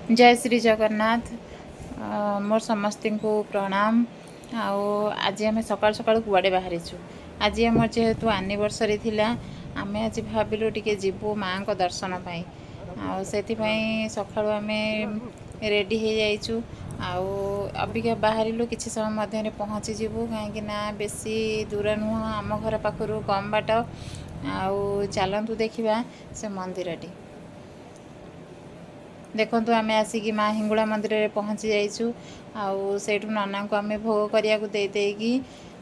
जय श्री जगन्नाथ। मोर समस्त को प्रणाम। आज आम सकाल सकाल कुआड़े बाहरी आज आम जेहेतु एनिवर्सरी थिला आम आज भाविलु टिके जीवु माँ को दर्शन पाई से सका आम रेडी हो जाइचु अबिका बाहरिलु किसी समय मध्य पहुँची जीवु कहीं बेसी दूर नुह आम घर पाखु कम बाट चलतु देखा से मंदिरटी देखु आम आसिक माँ हिंगुला मंदिर में पहुँची जाइचु आउ नना को आम भोग करिया देकी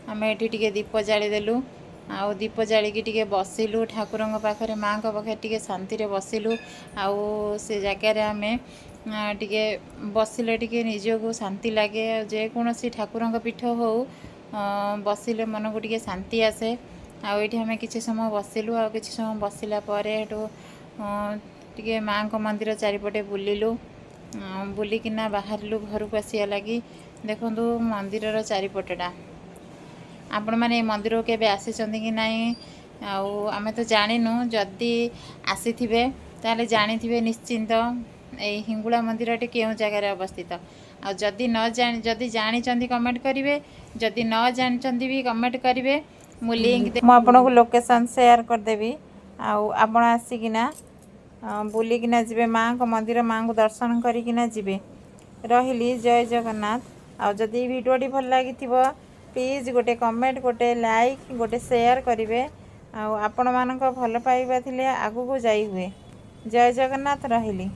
आम ये दीप जादेलु आउ दीप जालिकी टिके बसिलु ठाकुर पाखे माँ को पाखे टिके शांति बसिलु आउ से जगार आम टिके बसिले टिके निजको शांति लगे जेकोसी ठाकुर पीठ हो बसिले मन को टिके शांति आसे आठी आम किसी समय बसिलु आ किसी समय बसला टिके माँ को मंदिर चारिपटे बुलिलु बुलिकिना बाहरिलु घर को आसिया लगी देखु मंदिर चारिपटा आपण मैंने मंदिर को केबे आसीचंती कि नहीं आमे तो जानिनु जदि आसीथिबे ताले जानिथिबे निश्चिंत ए हिंगुला मंदिर टे केउ जगह अवस्थित आ जदि न जानि जदि जानिचंती कमेंट करिवे जदि न जानिचंती भी कमेंट करिवे मु लिंक मु आपन को लोकेशन शेयर कर देबी आपण आसीकिना बुलिकिना जीवे माँ को मंदिर माँ को दर्शन करिकिना जीवे रहिली जय जगन्नाथ। आ जदि वीडियोटी भल लगी प्लीज गोटे कमेंट गोटे लाइक गोटे शेयर करेंगे आपण मानक भल पाइबा थिले आगु को जाई हुए। जय जगन्नाथ रहिली।